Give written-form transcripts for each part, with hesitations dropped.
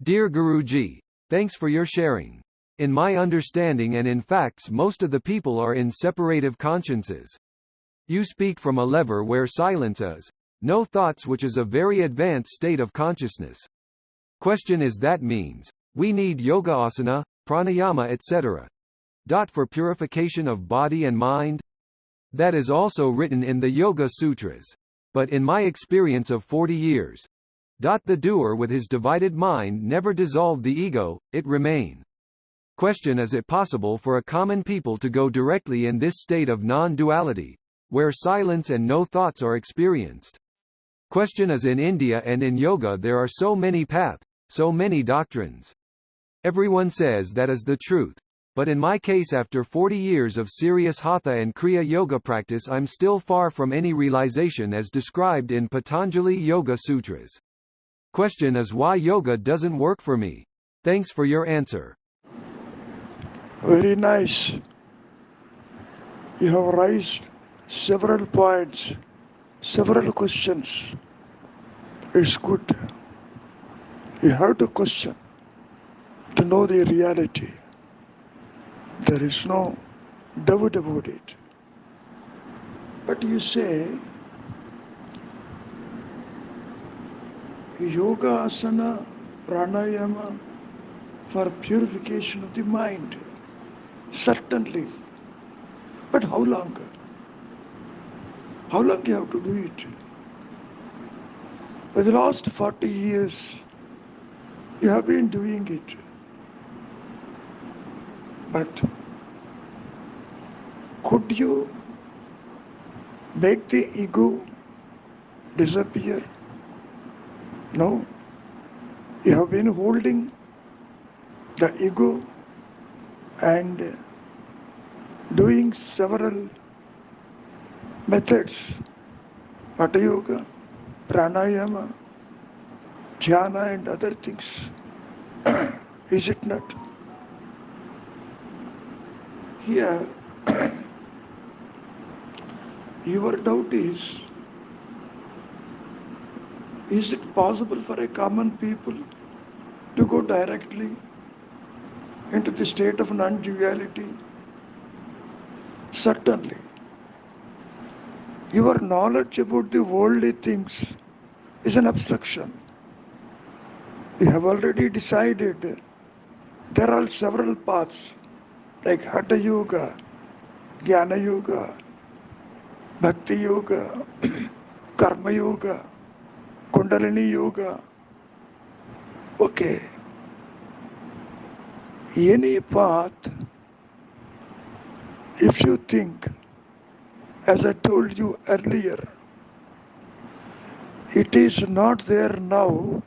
Dear Guruji, thanks for your sharing. In my understanding and in facts, most of the people are in separative consciences. You speak from a lever where silence is, no thoughts, which is a very advanced state of consciousness. Question is, that means we need yoga asana, pranayama, etc. For purification of body and mind? That is also written in the Yoga Sutras. But in my experience of 40 years, the doer with his divided mind never dissolved the ego, it remain. Question: is it possible for a common people to go directly in this state of non-duality, where silence and no thoughts are experienced? Question: is in India and in yoga there are so many paths, so many doctrines. Everyone says that is the truth. But in my case, after 40 years of serious hatha and kriya yoga practice, I'm still far from any realization as described in Patanjali Yoga Sutras. Question is why yoga doesn't work for me. Thanks for your answer. Very nice. You have raised several points, several questions. It's good. You have to question to know the reality. There is no doubt about it. But you say, yoga asana, pranayama for purification of the mind. Certainly. But how long? How long you have to do it? For the last 40 years, you have been doing it. But could you make the ego disappear? No. You have been holding the ego and doing several methods, Hatha Yoga, Pranayama, Dhyana and other things. Is it not? Here, your doubt is it possible for a common people to go directly into the state of non-duality? Certainly. Your knowledge about the worldly things is an obstruction. You have already decided there are several paths like Hatha Yoga, Jnana Yoga, Bhakti Yoga, Karma Yoga, Kundalini Yoga. Okay. Any path, if you think, as I told you earlier, it is not there now,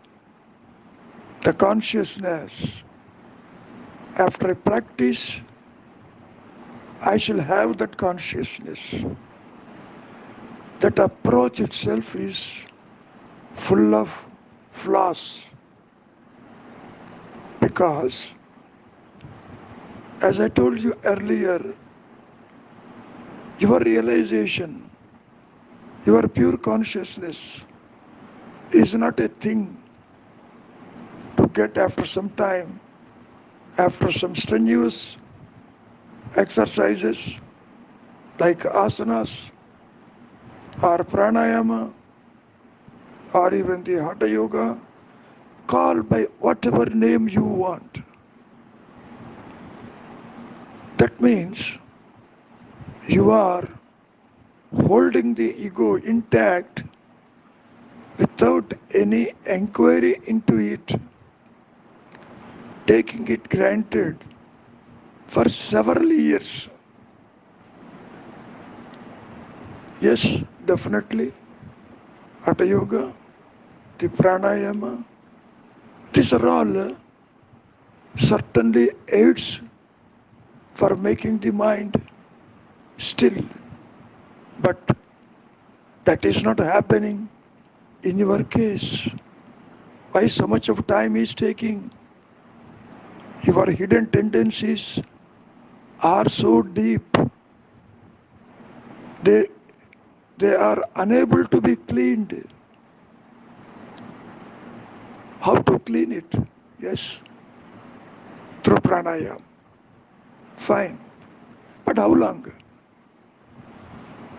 the consciousness. After I practice, I shall have that consciousness. That approach itself is full of flaws. Because, as I told you earlier, your realization, your pure consciousness is not a thing to get after some time, after some strenuous exercises like asanas or pranayama or even the hatha yoga, call by whatever name you want. That means you are holding the ego intact without any inquiry into it, taking it granted for several years. Yes, definitely. Hatha Yoga, the Pranayama, these are all certainly aids for making the mind still. But that is not happening in your case. Why so much of time is taking? Your hidden tendencies are so deep. They are unable to be cleaned. How to clean it? Yes, through pranayam. Fine. But how long?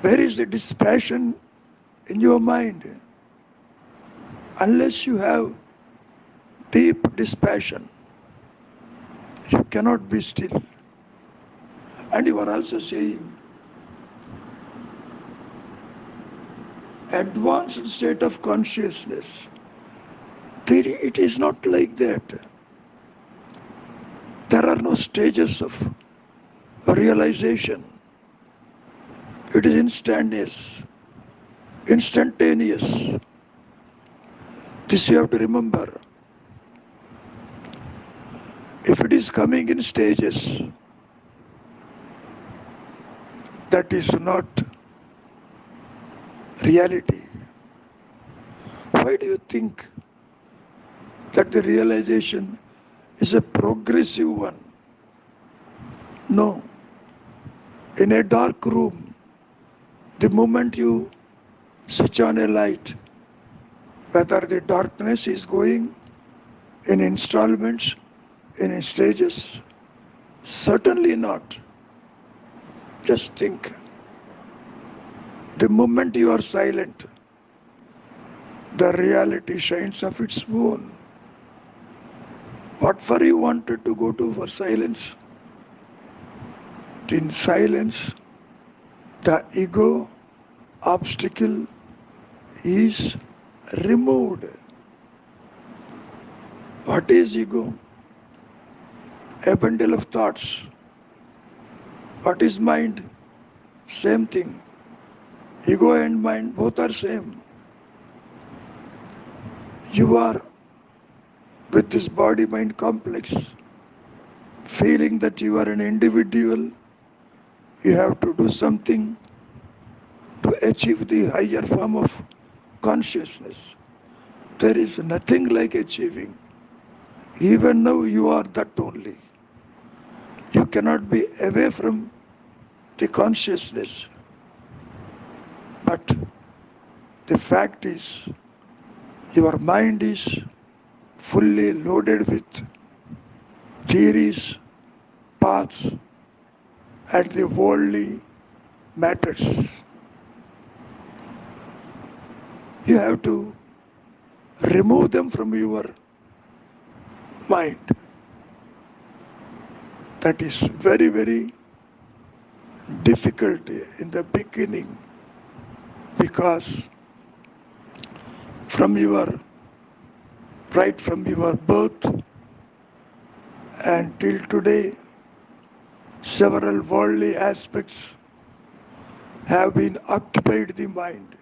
Where is the dispassion in your mind? Unless you have deep dispassion, you cannot be still. And you are also saying, advanced state of consciousness. It is not like that. There are no stages of realization. It is instantaneous. This you have to remember. If it is coming in stages, that is not reality. Why do you think that the realization is a progressive one? No. In a dark room, the moment you switch on a light, whether the darkness is going in installments, in stages, certainly not. Just think. The moment you are silent, the reality shines of its own. What for you wanted to go to for silence? In silence, the ego obstacle is removed. What is ego? A bundle of thoughts. What is mind? Same thing. Ego and mind both are same. You are with this body-mind complex, feeling that you are an individual, you have to do something to achieve the higher form of consciousness. There is nothing like achieving. Even now you are that only. You cannot be away from the consciousness. But the fact is, your mind is fully loaded with theories, paths, and the worldly matters. You have to remove them from your mind. That is very, very difficult in the beginning, because right from your birth and till today, several worldly aspects have been occupied the mind.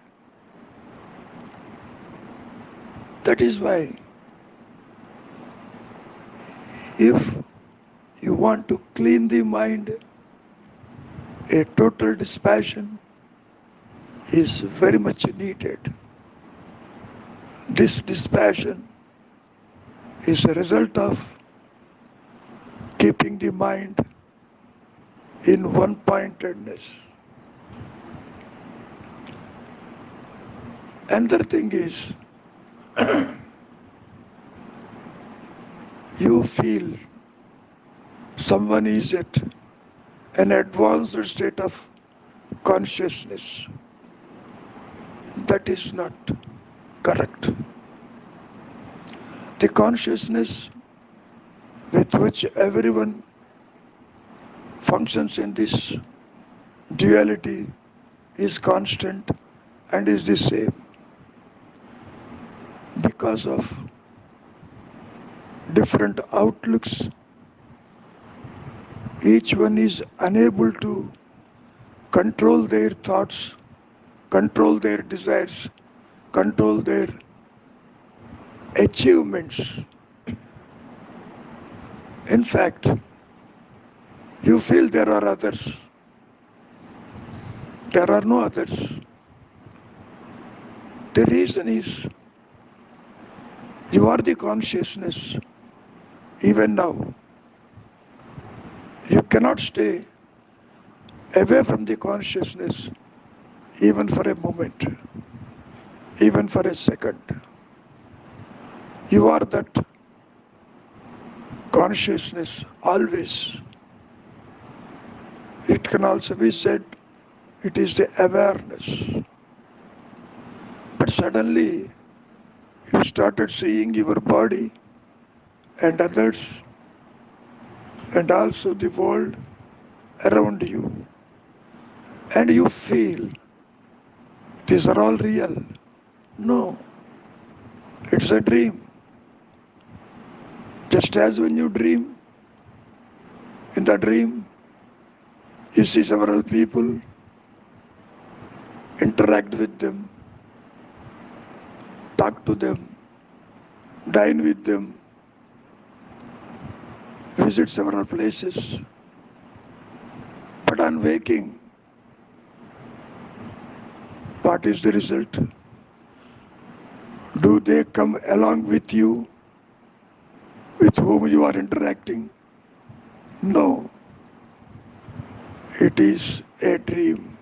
That is why, if you want to clean the mind, a total dispassion is very much needed. This dispassion is a result of keeping the mind in one-pointedness. Another thing is, you feel someone is at an advanced state of consciousness. That is not correct. The consciousness with which everyone functions in this duality is constant and is the same. Because of different outlooks, each one is unable to control their thoughts, control their desires, control their achievements. In fact, you feel there are others. There are no others. The reason is, you are the consciousness even now. You cannot stay away from the consciousness even for a moment, even for a second. You are that consciousness always. It can also be said it is the awareness. But suddenly you started seeing your body and others and also the world around you, and you feel these are all real. No, it's a dream. Just as when you dream, in the dream, you see several people, interact with them, talk to them, dine with them, visit several places. But on waking, what is the result? Do they come along with you, with whom you are interacting? No, it is a dream.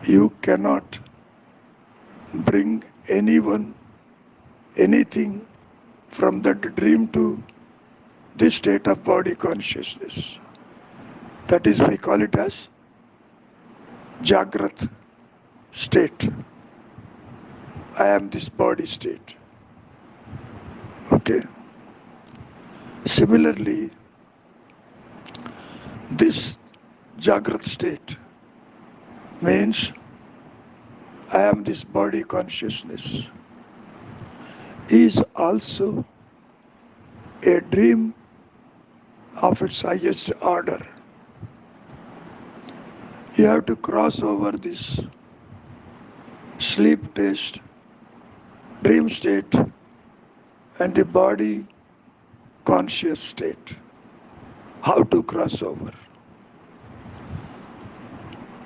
You cannot bring anyone, anything from that dream to this state of body consciousness. That is, we call it as Jagrat state. I am this body state. Okay. Similarly, this Jagrat state means I am this body consciousness is also a dream of its highest order. You have to cross over this sleep test, dream state, and the body conscious state. How to cross over?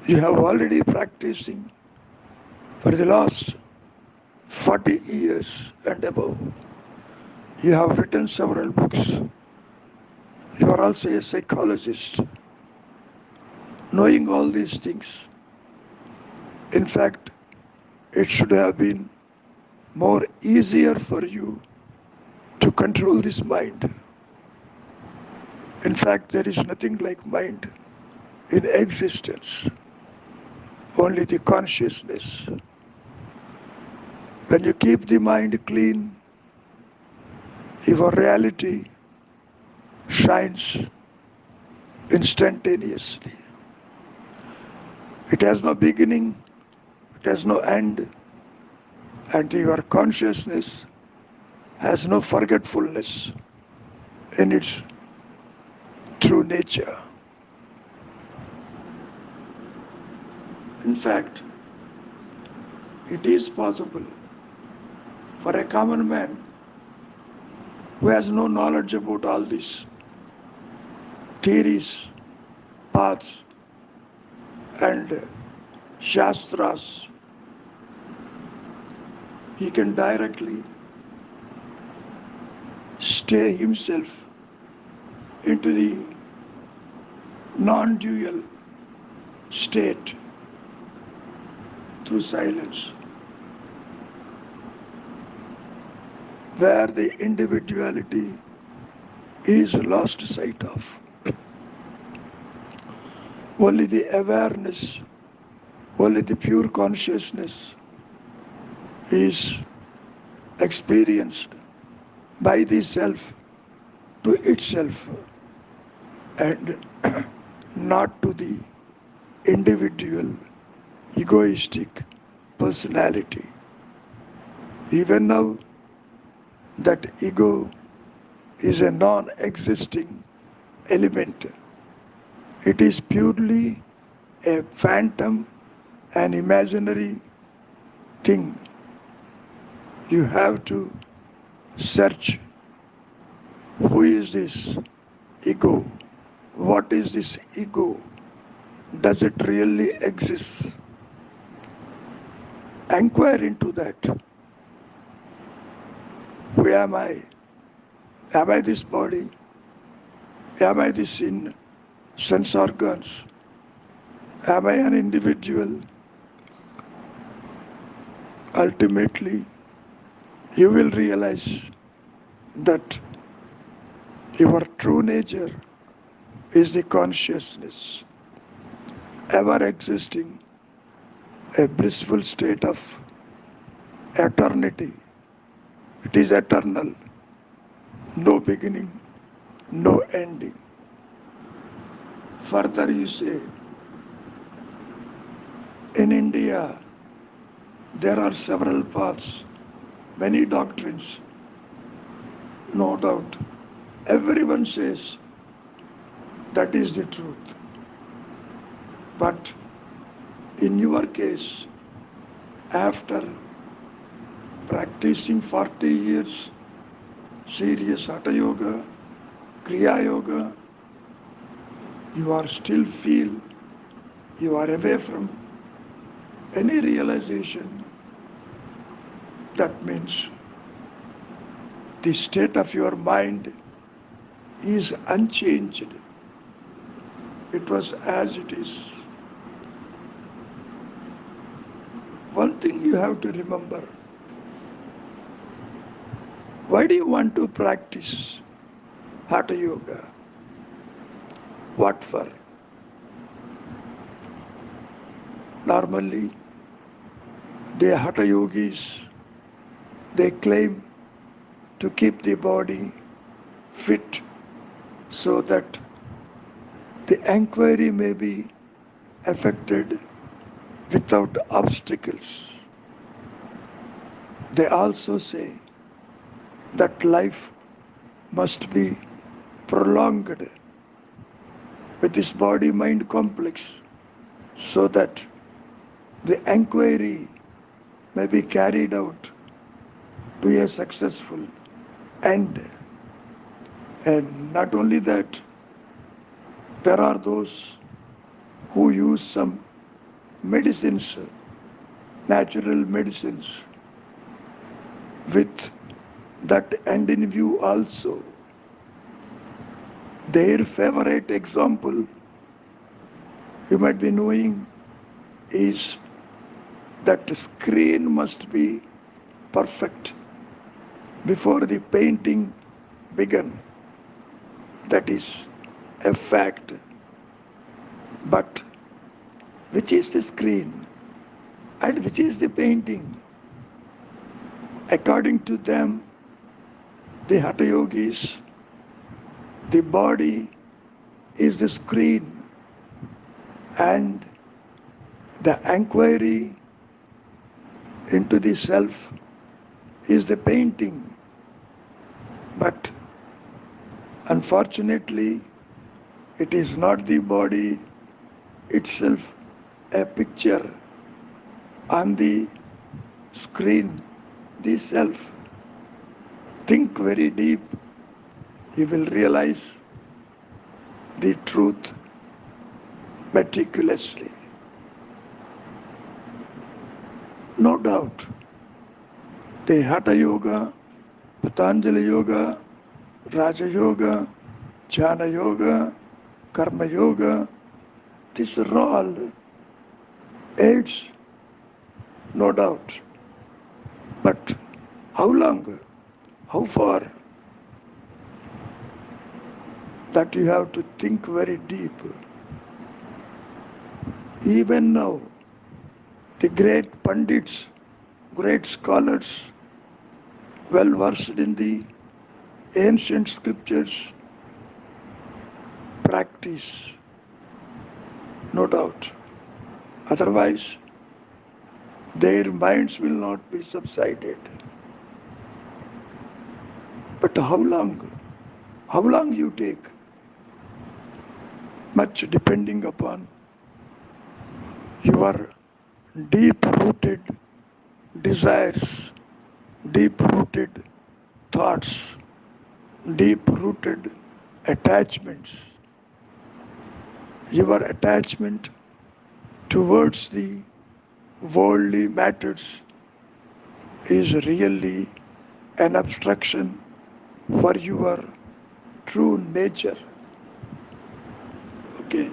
You have already practicing for the last 40 years and above. You have written several books. You are also a psychologist. Knowing all these things, in fact, it should have been more easier for you to control this mind. In fact, there is nothing like mind in existence, only the consciousness. When you keep the mind clean, your reality shines instantaneously. It has no beginning, it has no end, and your consciousness has no forgetfulness in its true nature. In fact, it is possible for a common man who has no knowledge about all these theories, paths, and shastras, he can directly stay himself into the non-dual state through silence, where the individuality is lost sight of. Only the awareness, only the pure consciousness is experienced by the self to itself and not to the individual egoistic personality. Even now, that ego is a non-existing element. It is purely a phantom, an imaginary thing. You have to search, who is this ego? What is this ego? Does it really exist? Inquire into that. Who am I? Am I this body? Am I this in sense organs? Am I an individual? Ultimately, you will realize that Your true nature is the consciousness, ever existing, a blissful state of eternity. It is eternal, no beginning, no ending. Further, you say, in India, there are several paths, many doctrines, no doubt. Everyone says that is the truth. But in your case, after practicing 40 years serious Hatha Yoga, Kriya Yoga, you are still feel you are away from any realization. That means the state of your mind is unchanged. It was as it is. One thing you have to remember. Why do you want to practice Hatha Yoga? What for? Normally, the Hatha Yogis, they claim to keep the body fit so that the inquiry may be affected without obstacles. They also say that life must be prolonged with this body-mind complex so that the inquiry may be carried out to a successful end. And not only that, there are those who use some medicines, natural medicines, with that end in view also. Their favorite example, you might be knowing, is that the screen must be perfect before the painting began. That is a fact. But which is the screen and which is the painting? According to them, the Hatha Yogis, the body is the screen and the inquiry into the self is the painting. But unfortunately, it is not the body itself a picture on the screen, the self. Think very deep, you will realize the truth meticulously. No doubt, the Hatha Yoga, Patanjali Yoga, Raja Yoga, Jnana Yoga, Karma Yoga, these are all aids, no doubt. But how long, how far? That you have to think very deep. Even now, the great Pandits, great scholars, well versed in the ancient scriptures, practice, no doubt. Otherwise, their minds will not be subsided. But how long? How long you take? Much depending upon your deep-rooted desires, deep-rooted thoughts, deep-rooted attachments. Your attachment towards the worldly matters is really an obstruction for your true nature. Okay.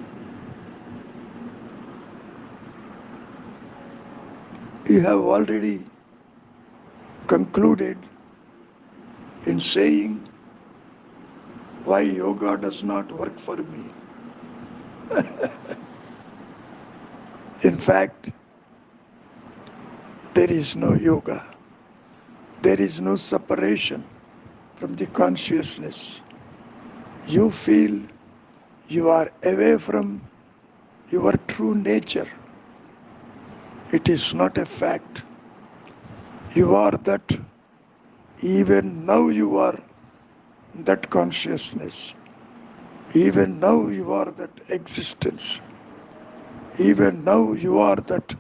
You have already concluded in saying why yoga does not work for me. In fact, there is no yoga. There is no separation from the consciousness. You feel you are away from your true nature. It is not a fact. You are that. Even now you are that consciousness. Even now you are that existence. Even now you are that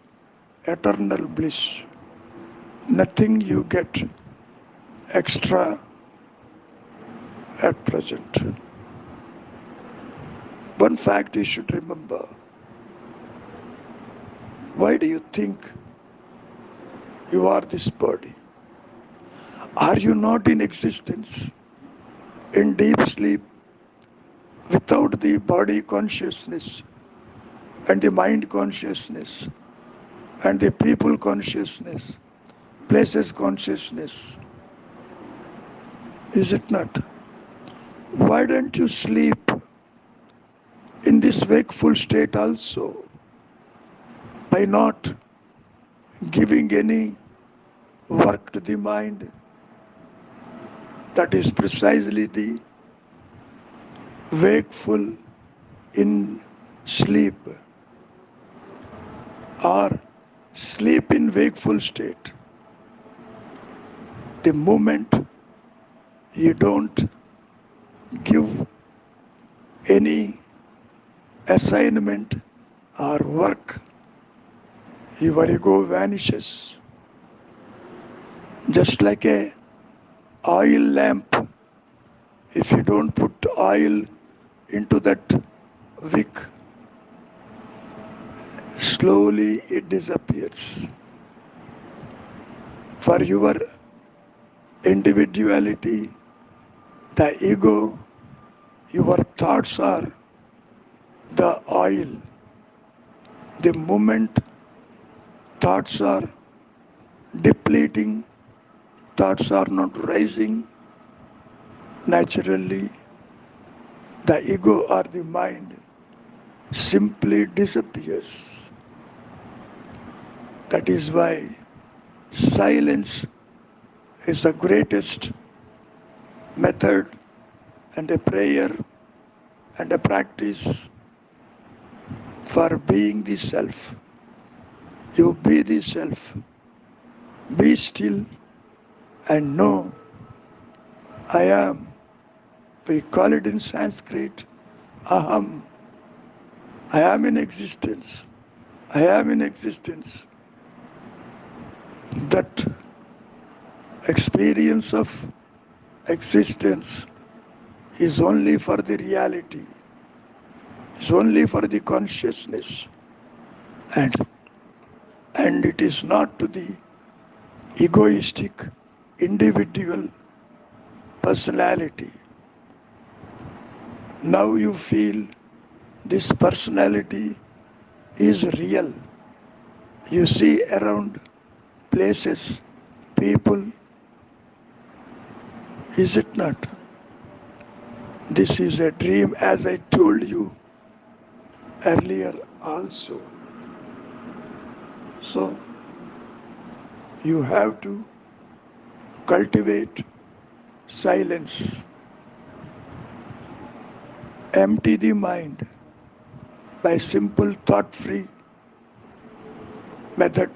eternal bliss. Nothing you get extra at present. One fact you should remember. Why do you think you are this body? Are you not in existence, in deep sleep, without the body consciousness and the mind consciousness and the people consciousness, places consciousness? Is it not? Why don't you sleep in this wakeful state also by not giving any work to the mind? That is precisely the wakeful in sleep or sleep in wakeful state. The moment you don't give any assignment or work, your ego vanishes. Just like a oil lamp, if you don't put oil into that wick, slowly it disappears. For your individuality, the ego, your thoughts are the oil. The moment thoughts are depleting, thoughts are not rising, naturally the ego or the mind simply disappears. That is why silence is the greatest method and a prayer and a practice for being the self. You be the self. Be still and know I am. We call it in Sanskrit aham. I am in existence. I am in existence. That experience of existence is only for the reality, is only for the consciousness, and it is not to the egoistic individual personality. Now you feel this personality is real. You see around places, people, is it not? This is a dream, as I told you earlier also. So you have to cultivate silence, empty the mind by simple thought-free method.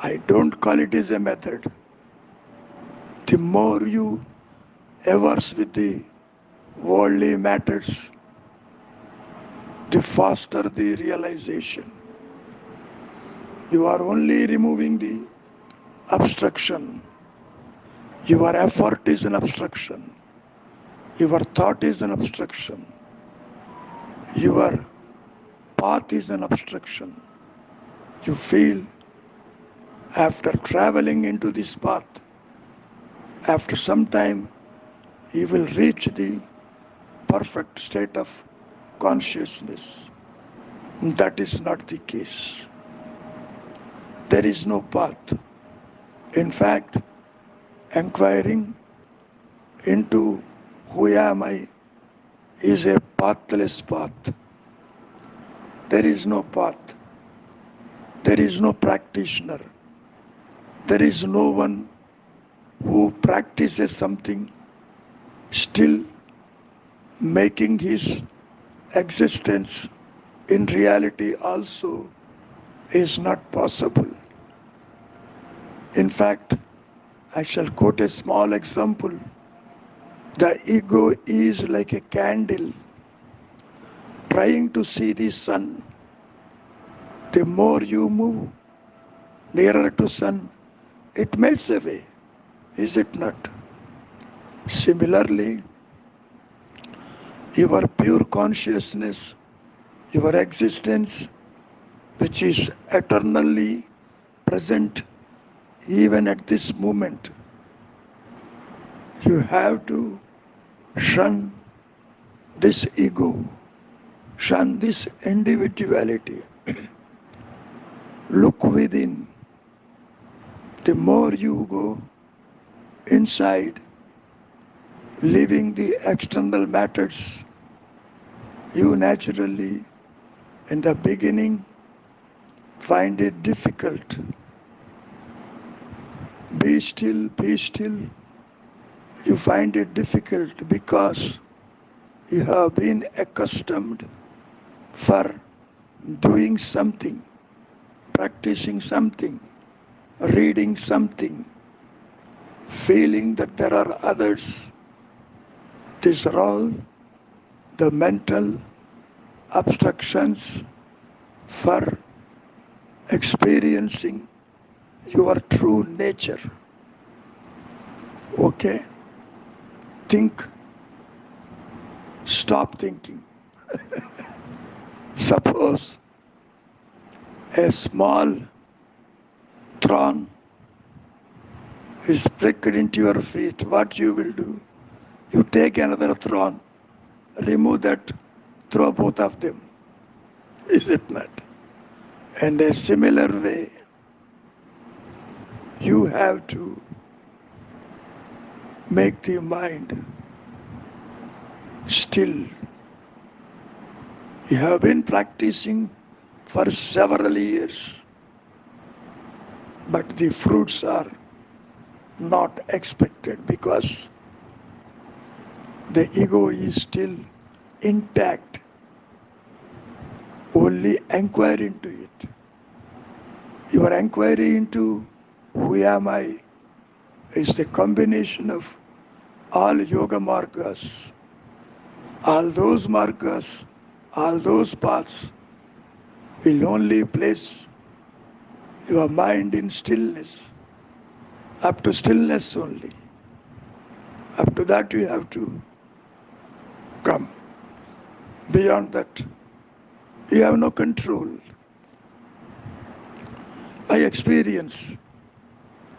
I don't call it as a method. The more you averse with the worldly matters, the faster the realization. You are only removing the obstruction. Your effort is an obstruction. Your thought is an obstruction. Your path is an obstruction. You feel after traveling into this path, after some time, you will reach the perfect state of consciousness. That is not the case. There is no path. In fact, inquiring into who am I is a pathless path. There is no path. There is no practitioner. There is no one who practices something still making his existence in reality also is not possible. In fact, I shall quote a small example. The ego is like a candle trying to see the sun. The more you move nearer to sun, it melts away, is it not? Similarly, your pure consciousness, your existence, which is eternally present even at this moment, you have to shun this ego, shun this individuality. Look within. The more you go inside, leaving the external matters, you naturally, in the beginning, find it difficult. Be still, be still. You find it difficult because you have been accustomed for doing something, practicing something, reading something, feeling that there are others. These are all the mental obstructions for experiencing your true nature. Okay? Think, stop thinking. Suppose a small thorn is pricked into your feet, what you will do? You take another thorn, remove that, throw both of them. Is it not? And a similar way, you have to make the mind still. You have been practicing for several years, but the fruits are not expected because the ego is still intact. Only inquire into it. Your inquiry into who am I is the combination of all yoga margas, all those margas, all those paths will only place your mind in stillness, up to stillness only. Up to that you have to come. Beyond that, you have no control. My experience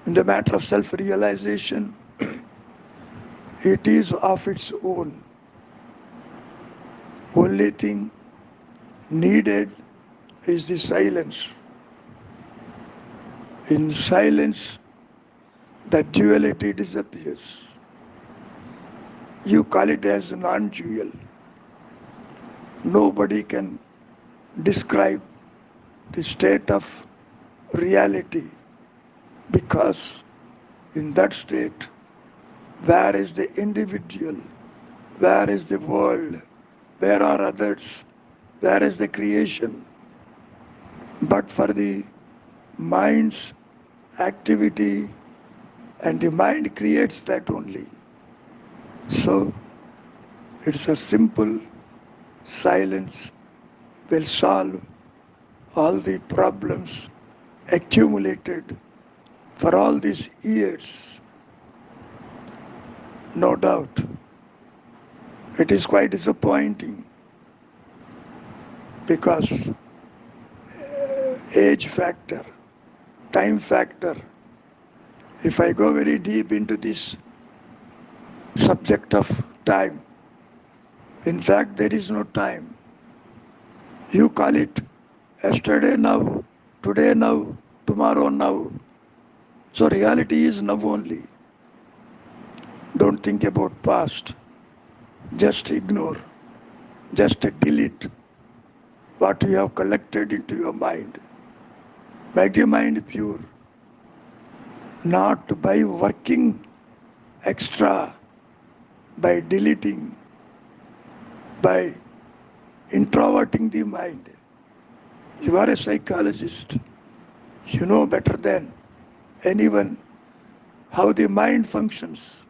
in the matter of self-realization, it is of its own. Only thing needed is the silence. In silence, the duality disappears. You call it as non-dual. Nobody can describe the state of reality because in that state, where is the individual? Where is the world? Where are others? Where is the creation? But for the mind's activity, and the mind creates that only. So it's a simple silence will solve all the problems accumulated for all these years. No doubt. It is quite disappointing because age factor, time factor. If I go very deep into this subject of time, in fact, there is no time. You call it yesterday now, today now, tomorrow now. So reality is now only. Don't think about past. Just ignore. Just delete what you have collected into your mind. Make the mind pure, not by working extra, by deleting, by introverting the mind. You are a psychologist. You know better than anyone how the mind functions.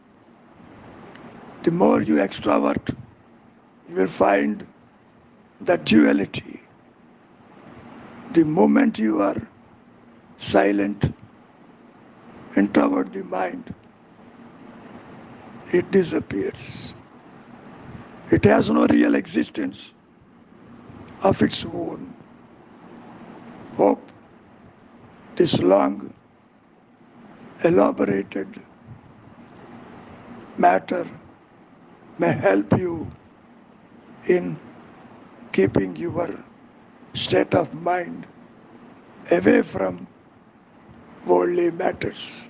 The more you extrovert, you will find the duality. The moment you are silent, introvert the mind, it disappears. It has no real existence of its own. Hope this long, elaborated matter may help you in keeping your state of mind away from worldly matters.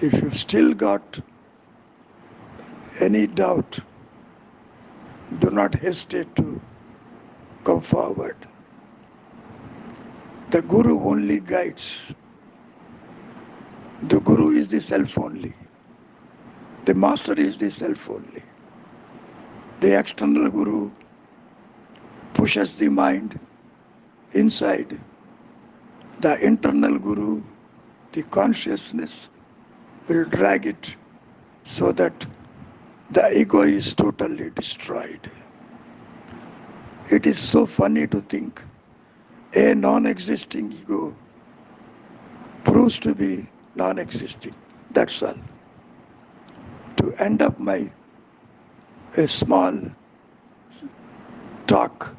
If you've still got any doubt, do not hesitate to come forward. The Guru only guides. The Guru is the self only. The Master is the self only. The external Guru pushes the mind inside. The internal Guru, the consciousness, will drag it so that the ego is totally destroyed. It is so funny to think a non-existing ego proves to be non-existing. That's all. To end up a small talk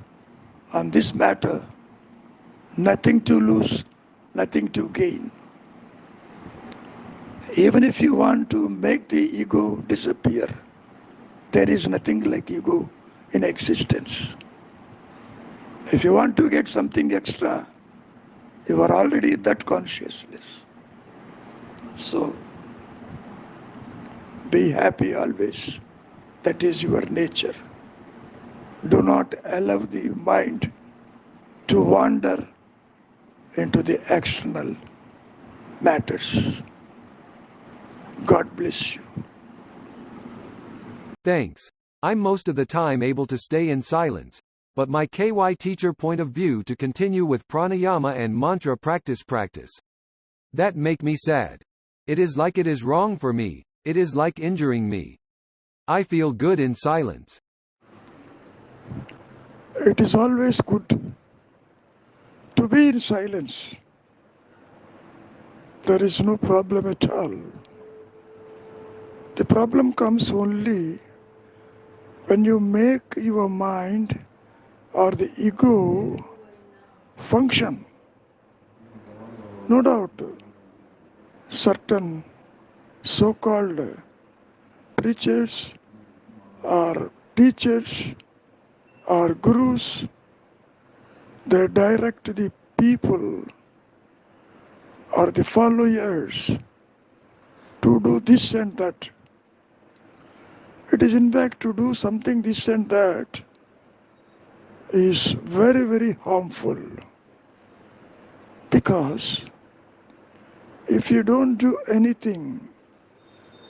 on this matter, nothing to lose, nothing to gain. Even if you want to make the ego disappear, there is nothing like ego in existence. If you want to get something extra, you are already that consciousness. So, be happy always. That is your nature. Do not allow the mind to wander into the external matters. God bless you. Thanks. I'm most of the time able to stay in silence, but my KY teacher point of view to continue with pranayama and mantra practice. That make me sad. It is like it is wrong for me, it is like injuring me. I feel good in silence. It is always good to be in silence. There is no problem at all. The problem comes only when you make your mind or the ego function. No doubt, certain so-called preachers or teachers or gurus, they direct the people or the followers to do this and that. It is in fact to do something this and that is very, very harmful, because if you don't do anything,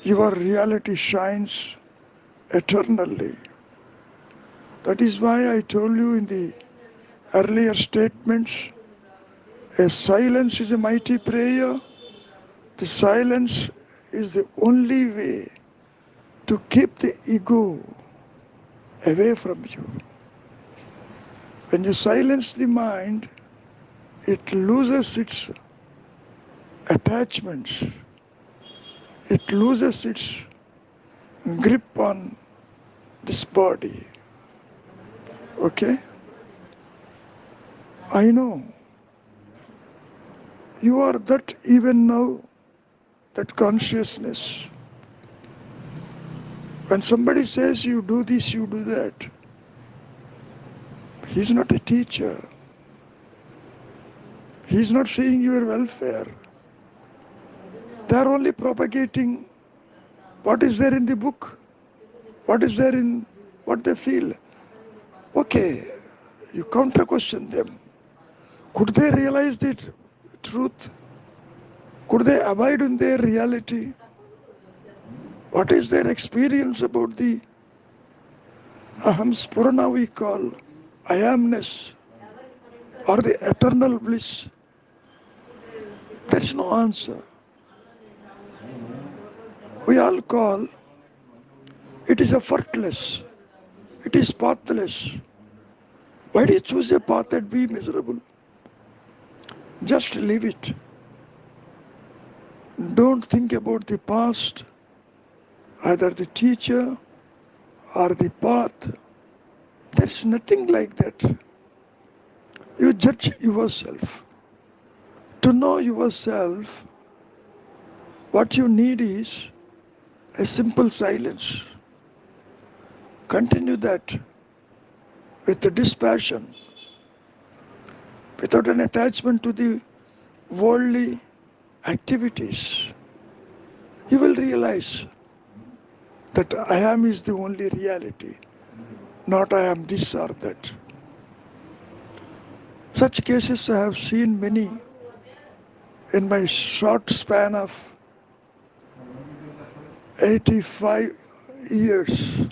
your reality shines eternally. That is why I told you in the earlier statements, a silence is a mighty prayer. The silence is the only way to keep the ego away from you. When you silence the mind, it loses its attachments. It loses its grip on this body. Okay? I know. You are that even now, that consciousness. When somebody says you do this, you do that, he's not a teacher. He's not saying your welfare. They are only propagating what is there in the book, what is there in what they feel. Okay, you counter question them. Could they realize the truth? Could they abide in their reality? What is their experience about the aham spurana we call I amness or the eternal bliss? There is no answer. We all call it is effortless, it is pathless. Why do you choose a path and be miserable? Just leave it. Don't think about the past, either the teacher or the path. There is nothing like that. You judge yourself. To know yourself, what you need is a simple silence. Continue that with the dispassion, without an attachment to the worldly activities. You will realize that I am is the only reality, not I am this or that. Such cases I have seen many in my short span of 85 years.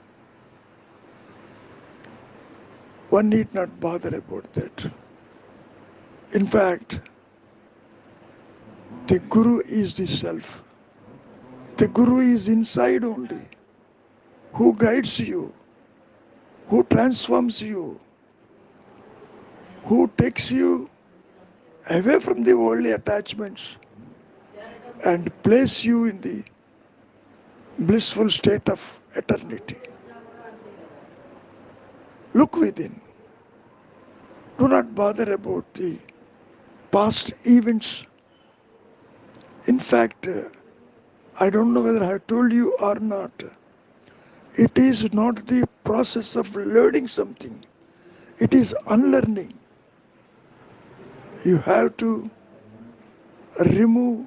One need not bother about that. In fact, the Guru is the Self. The Guru is inside only, who guides you, who transforms you, who takes you away from the worldly attachments and place you in the blissful state of eternity. Look within. Do not bother about the past events. In fact, I don't know whether I have told you or not. It is not the process of learning something. It is unlearning. You have to remove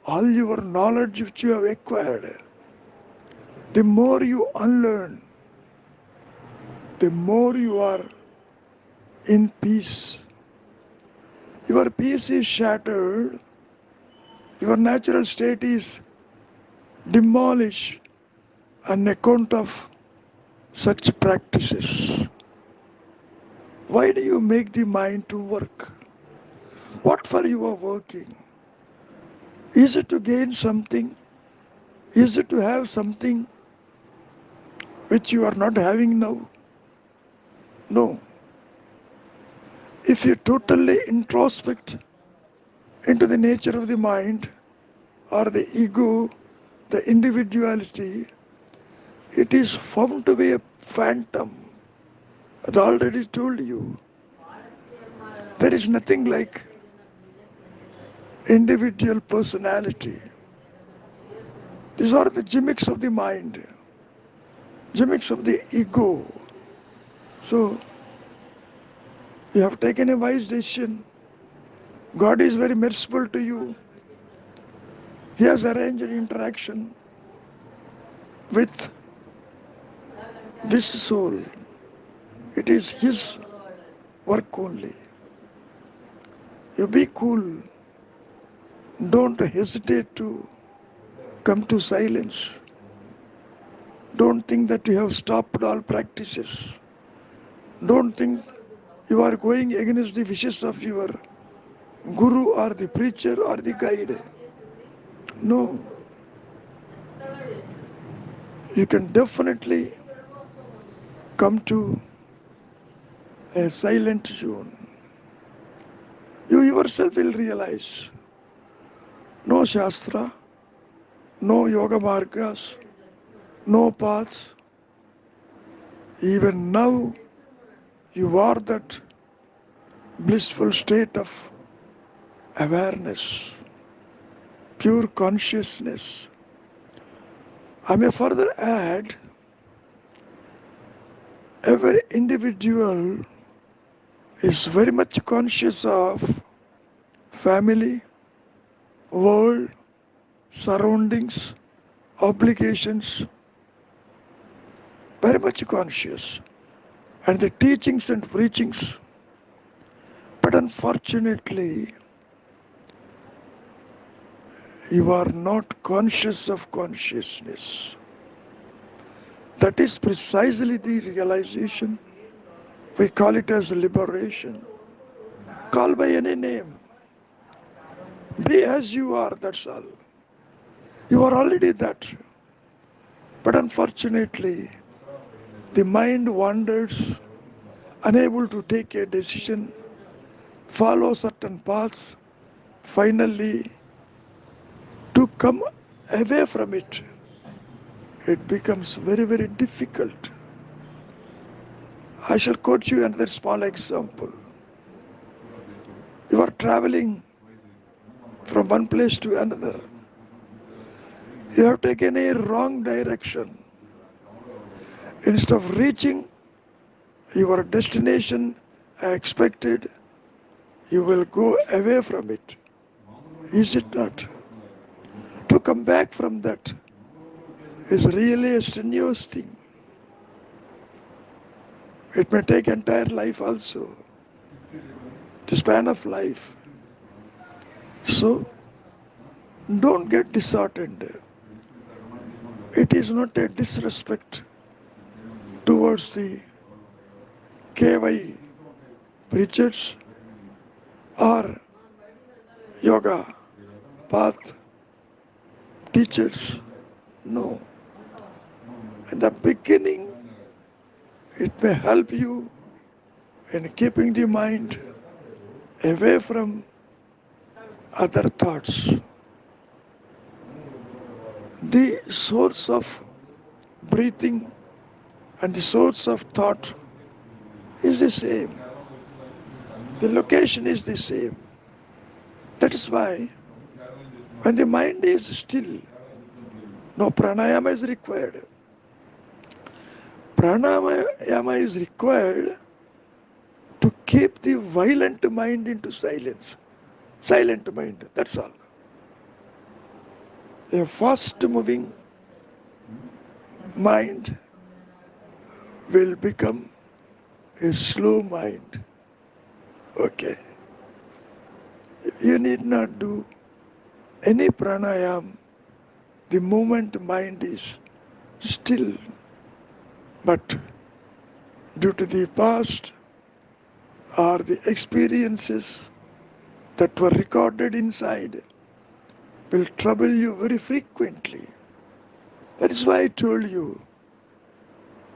all your knowledge which you have acquired. The more you unlearn, the more you are in peace. Your peace is shattered. Your natural state is demolished on account of such practices. Why do you make the mind to work? What for you are working? Is it to gain something? Is it to have something which you are not having now? No. If you totally introspect into the nature of the mind or the ego, the individuality, it is found to be a phantom. I already told you. There is nothing like individual personality. These are the gimmicks of the mind, gimmicks of the ego. So, you have taken a wise decision. God is very merciful to you. He has arranged an interaction with this soul. It is His work only. You be cool. Don't hesitate to come to silence. Don't think that you have stopped all practices. Don't think you are going against the wishes of your guru or the preacher or the guide. No. You can definitely come to a silent zone. You yourself will realize no Shastra, no Yoga Margas, no paths. Even now, you are that blissful state of awareness, pure consciousness. I may further add, every individual is very much conscious of family, world, surroundings, obligations. very much conscious, and the teachings and preachings. But unfortunately, you are not conscious of consciousness. That is precisely the realization. We call it as liberation. Call by any name. Be as you are, that's all. You are already that. But unfortunately, the mind wanders, unable to take a decision, follow certain paths, finally, to come away from it, it becomes very, very difficult. I shall quote you another small example. You are traveling from one place to another. You have taken a wrong direction. Instead of reaching your destination expected, you will go away from it. Is it not? To come back from that is really a strenuous thing. It may take entire life also, the span of life. So, don't get disheartened. It is not a disrespect towards the KY preachers or yoga path teachers. No. In the beginning, it may help you in keeping the mind away from other thoughts. The source of breathing and the source of thought is the same. The location is the same. That is why when the mind is still, no pranayama is required. Pranayama is required to keep the violent mind into silence. Silent mind, that's all. A fast moving mind will become a slow mind. Okay. You need not do any pranayam the moment mind is still. But due to the past or the experiences that were recorded inside will trouble you very frequently. That is why I told you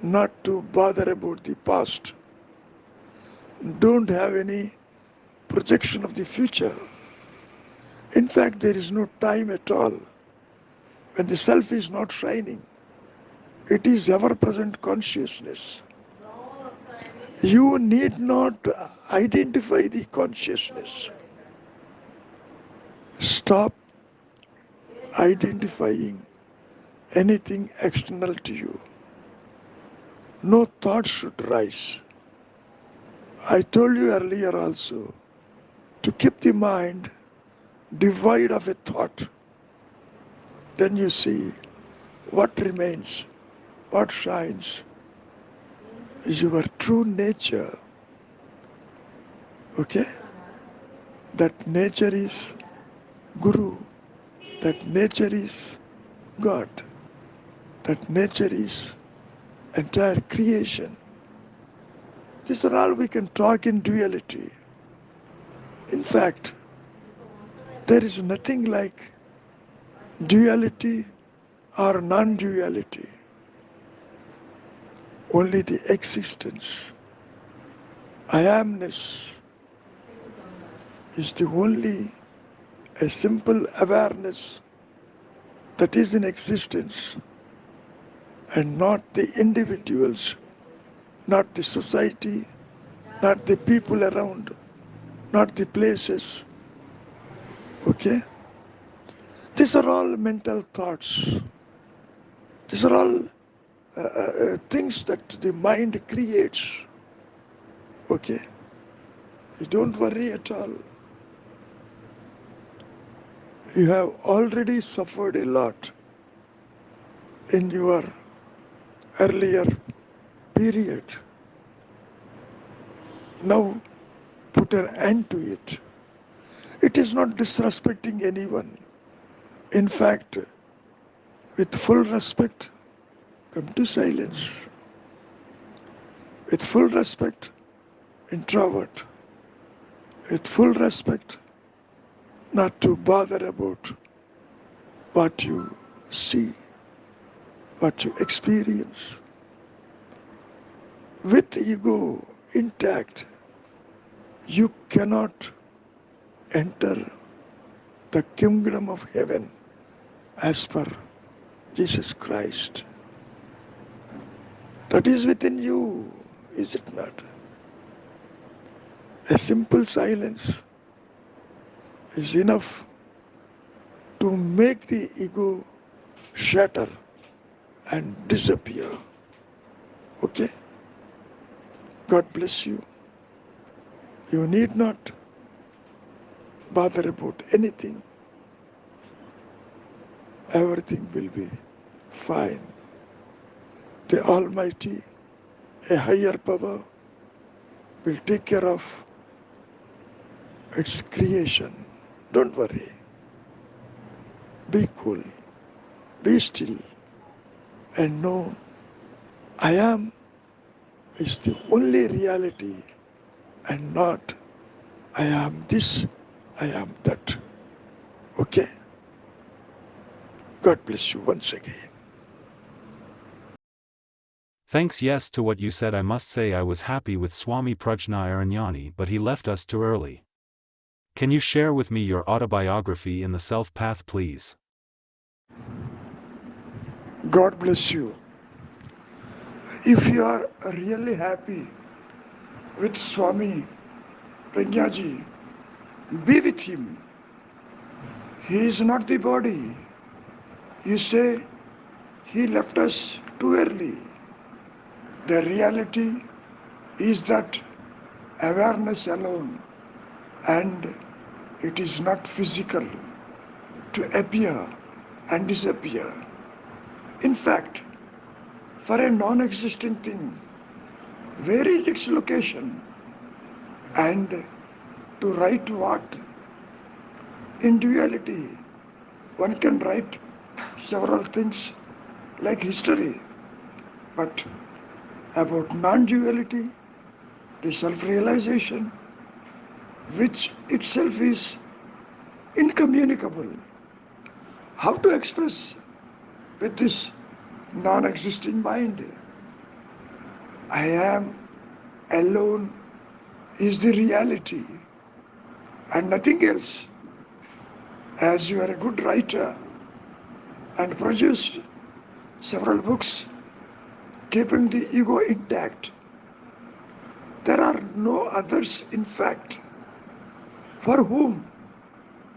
not to bother about the past. Don't have any projection of the future. In fact, there is no time at all. When the self is not shining, it is ever-present consciousness. You need not identify the consciousness. Stop identifying anything external to you. No thought should rise. I told you earlier also to keep the mind devoid of a thought. Then you see what remains, what shines is your true nature. Okay? That nature is Guru. That nature is God. That nature is entire creation. These are all we can talk in duality. In fact, there is nothing like duality or non-duality. Only the existence, I amness, is the only a simple awareness that is in existence and not the individuals, not the society, not the people around, not the places. Okay? These are all mental thoughts. These are all things that the mind creates. Okay? You don't worry at all. You have already suffered a lot in your earlier period. Now put an end to it. It is not disrespecting anyone. In fact, with full respect, come to silence. With full respect, introvert. With full respect, not to bother about what you see, what you experience. With ego intact, you cannot enter the kingdom of heaven as per Jesus Christ. That is within you, is it not? A simple silence is enough to make the ego shatter and disappear. Okay? God bless you. You need not bother about anything. Everything will be fine. The Almighty, a higher power, will take care of its creation. Don't worry. Be cool. Be still. And know I am is the only reality and not I am this, I am that. Okay? God bless you once again. Thanks. Yes, to what you said, I must say I was happy with Swami Prajnayaranjani, but he left us too early. Can you share with me your autobiography in the self path, please? God bless you. If you are really happy with Swami Prajnaji, be with him. He is not the body. You say he left us too early. The reality is that awareness alone, and it is not physical to appear and disappear. In fact, for a non-existing thing, where is its location? And to write what? In duality, one can write several things like history, but about non-duality, the self-realization, which itself is incommunicable. How to express with this non-existing mind? I am alone is the reality and nothing else. As you are a good writer and produced several books keeping the ego intact, there are no others in fact for whom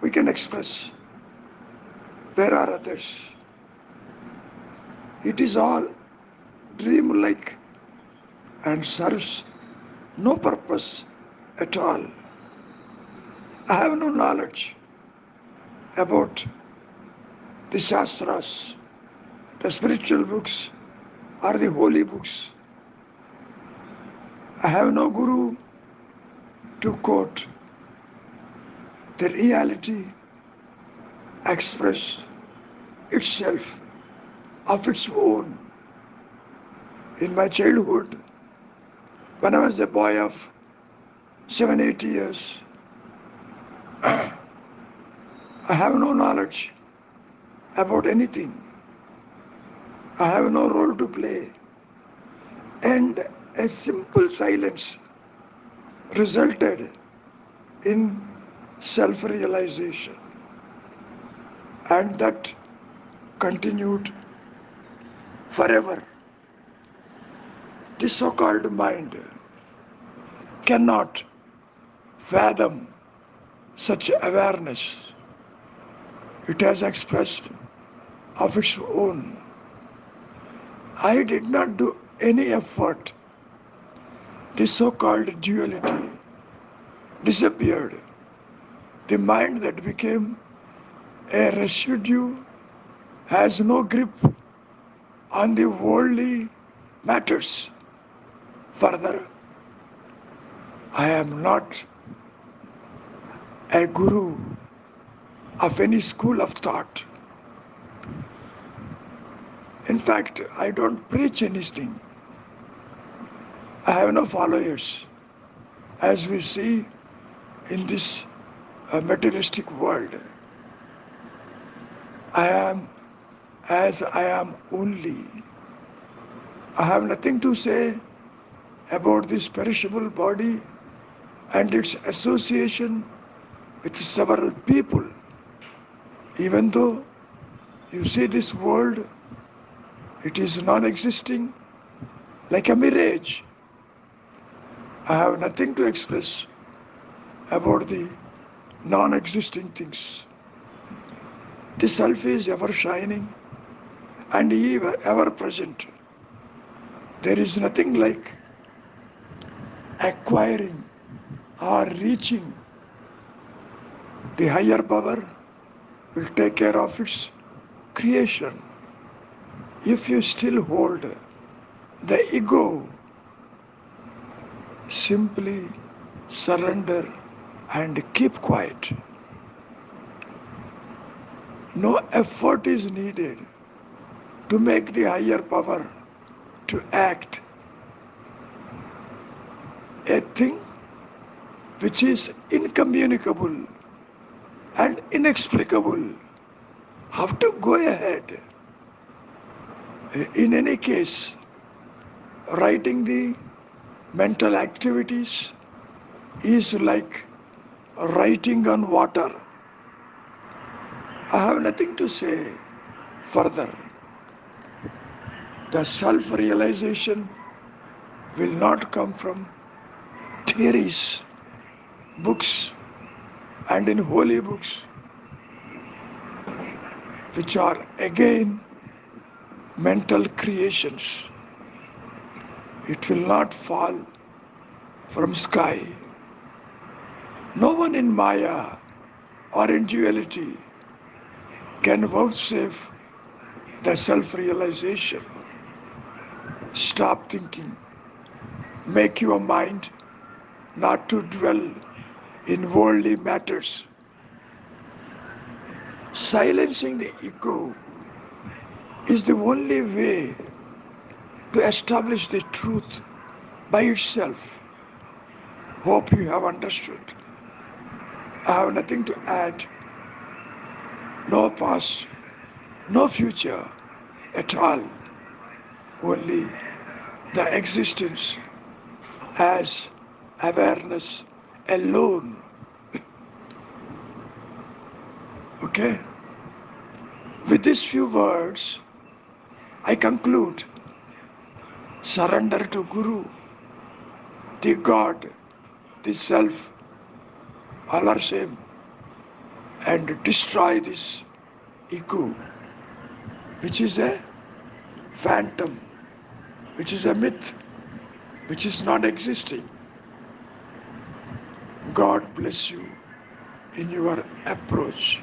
we can express. Where are others? It is all dream-like and serves no purpose at all. I have no knowledge about the Shastras, the spiritual books, or the holy books. I have no guru to quote. The reality expressed itself of its own. In my childhood, when I was a boy of 7-8 years, I have no knowledge about anything. I have no role to play. And a simple silence resulted in self-realization. And that continued forever. The so-called mind cannot fathom such awareness. It has expressed of its own. I did not do any effort. The so-called duality disappeared. The mind that became a residue has no grip on the worldly matters. Further, I am not a guru of any school of thought. In fact, I don't preach anything. I have no followers, as we see in this materialistic world. I am as I am only. I have nothing to say about this perishable body and its association with several people. Even though you see this world, it is non-existing like a mirage. I have nothing to express about the non-existing things. The self is ever shining and ever present. There is nothing like acquiring or reaching. The higher power will take care of its creation. If you still hold the ego, simply surrender and keep quiet. No effort is needed to make the higher power to act. A thing which is incommunicable and inexplicable have to go ahead. In any case, writing the mental activities is like writing on water. I have nothing to say further. The self-realization will not come from theories, books, and in holy books, which are again mental creations. It will not fall from sky. No one in Maya or in duality can vouchsafe the self-realization. Stop thinking. Make your mind not to dwell in worldly matters. Silencing the ego is the only way to establish the truth by itself. Hope you have understood. I have nothing to add. No past, no future at all. Only the existence as awareness alone. Okay? With these few words, I conclude. Surrender to Guru, the God, the Self, Allah same, and destroy this ego, which is a phantom, which is a myth, which is not existing. God bless you in your approach.